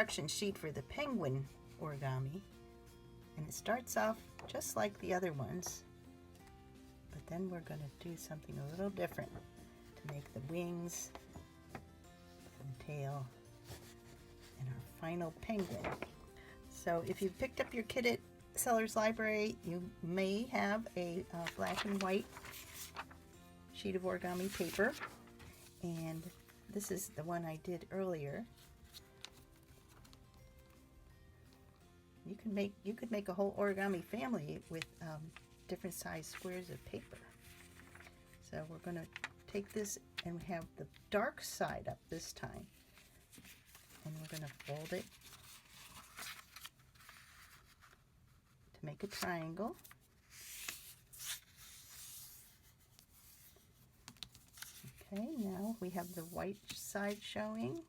instruction sheet for the penguin origami, and it starts off just like the other ones, but then we're going to do something a little different to make the wings and tail and our final penguin. So if you picked up your kit at Seller's Library, you may have a black and white sheet of origami paper, and this is the one I did earlier. You could make a whole origami family with different size squares of paper. So we're going to take this and have the dark side up this time, and we're going to fold it to make a triangle. Okay, now we have the white side showing,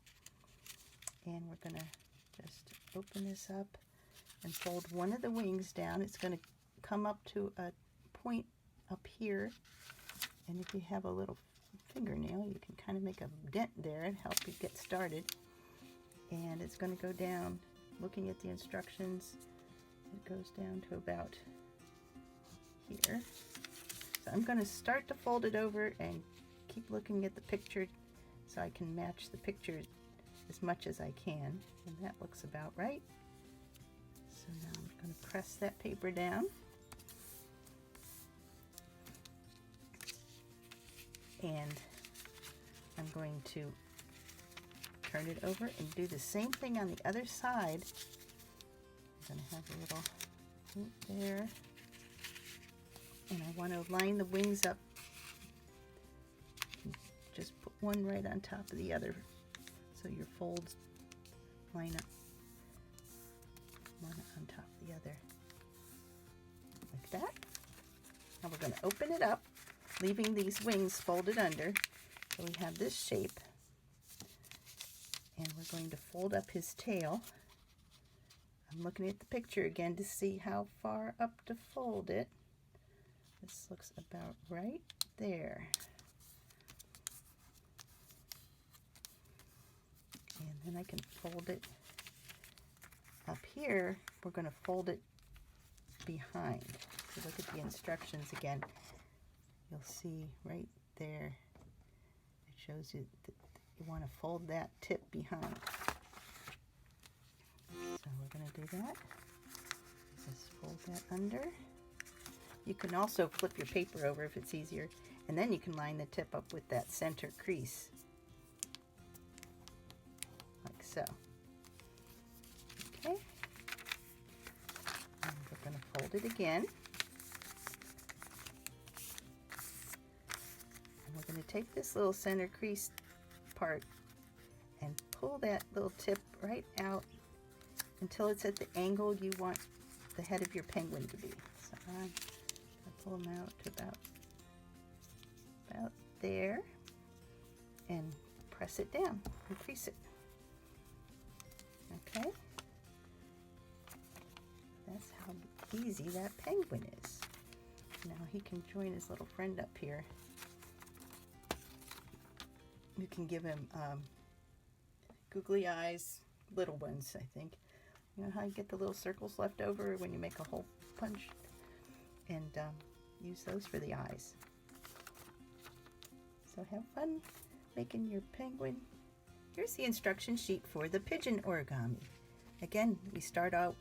and we're going to just open this up and fold one of the wings down. It's going to come up to a point up here, and if you have a little fingernail, you can kind of make a dent there and help you get started. And it's going to go down, looking at the instructions, it goes down to about here. So I'm going to start to fold it over and keep looking at the picture so I can match the picture as much as I can, and that looks about right. So now I'm going to press that paper down, and I'm going to turn it over and do the same thing on the other side. I'm going to have a little hoop there, and I want to line the wings up. Just put one right on top of the other so your folds line up, one on top of the other, like that. Now we're going to open it up, leaving these wings folded under, so we have this shape. And we're going to fold up his tail. I'm looking at the picture again to see how far up to fold it. This looks about right there. And then I can fold it up here. We're going to fold it behind. If you look at the instructions again, you'll see right there, it shows you that you want to fold that tip behind. So we're going to do that. Just fold that under. You can also flip your paper over if it's easier, and then you can line the tip up with that center crease, like so. Okay. And we're going to fold it again. And we're going to take this little center crease part and pull that little tip right out until it's at the angle you want the head of your penguin to be. So I'm going to pull them out to about there and press it down and crease it. Okay, that's how easy that penguin is. Now he can join his little friend up here. You can give him googly eyes, little ones, I think. You know how you get the little circles left over when you make a hole punch? And use those for the eyes. So have fun making your penguin. Here's the instruction sheet for the pigeon origami. Again, we start out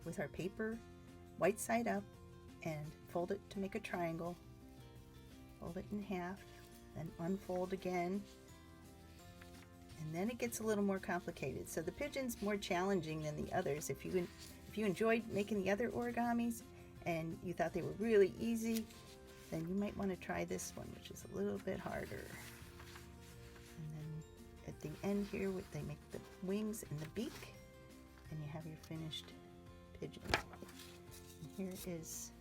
with our paper white side up and fold it to make a triangle. Fold it in half, then unfold again. And then it gets a little more complicated. So the pigeon's more challenging than the others. If you enjoyed making the other origamis and you thought they were really easy, then you might want to try this one, which is a little bit harder. And then at the end here, they make the wings and the beak, and you have your finished pigeon. And here is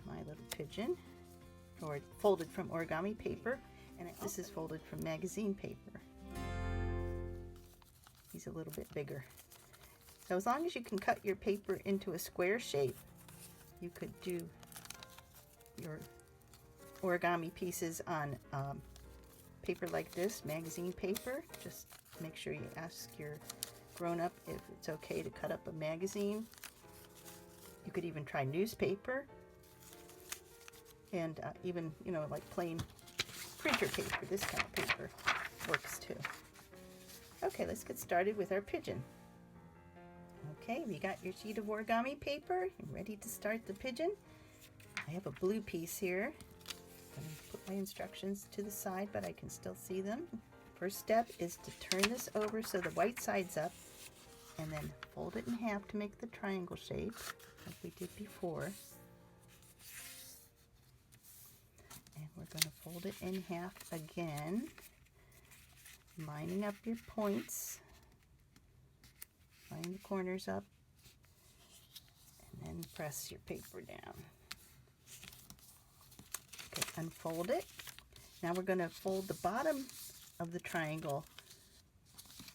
my little pigeon, or folded from origami paper, and this is folded from magazine paper. He's a little bit bigger. So as long as you can cut your paper into a square shape, you could do your origami pieces on paper like this, magazine paper. Just make sure you ask your grown up if it's okay to cut up a magazine. You could even try newspaper, and even, you know, like plain printer paper. This kind of paper works too. Okay, let's get started with our pigeon. Okay, we got your sheet of origami paper. You're ready to start the pigeon. I have a blue piece here. I'm going to put my instructions to the side, but I can still see them. First step is to turn this over so the white side's up, and then fold it in half to make the triangle shape, like we did before. And we're going to fold it in half again, lining up your points. Line the corners up, and then press your paper down. Okay, unfold it. Now we're going to fold the bottom of the triangle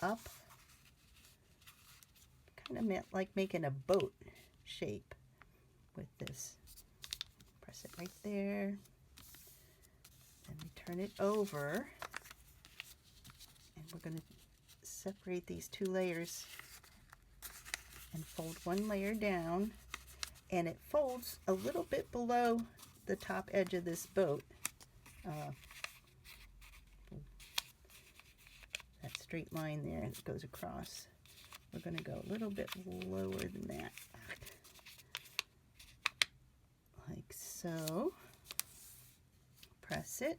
up, kind of like making a boat shape with this. Press it right there. Then we turn it over, and we're going to separate these two layers and fold one layer down, and it folds a little bit below the top edge of this boat. That straight line there that goes across. We're going to go a little bit lower than that. Like so. Press it.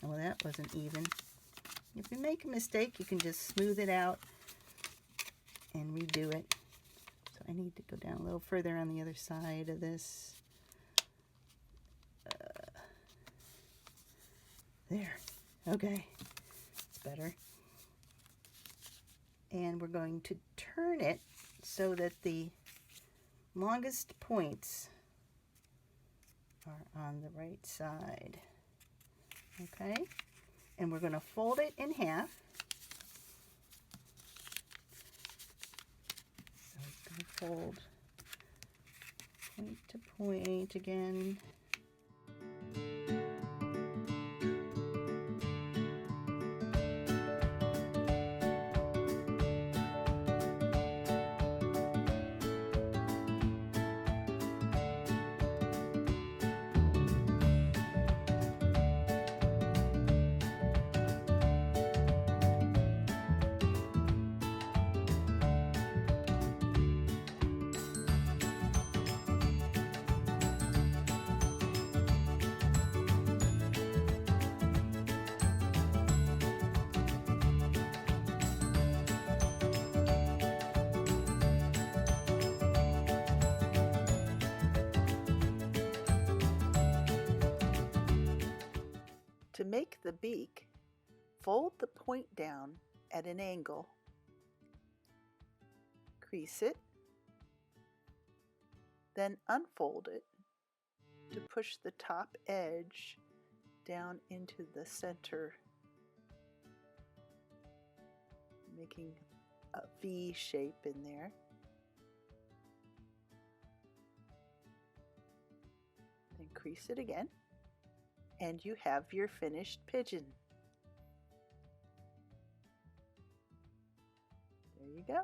Oh, well, that wasn't even. If you make a mistake, you can just smooth it out and redo it. I need to go down a little further on the other side of this. There. Okay. It's better. And we're going to turn it so that the longest points are on the right side. Okay? And we're going to fold it in half. Fold point to point again. To make the beak, fold the point down at an angle, crease it, then unfold it to push the top edge down into the center, making a V shape in there. Then crease it again, and you have your finished pigeon. There you go.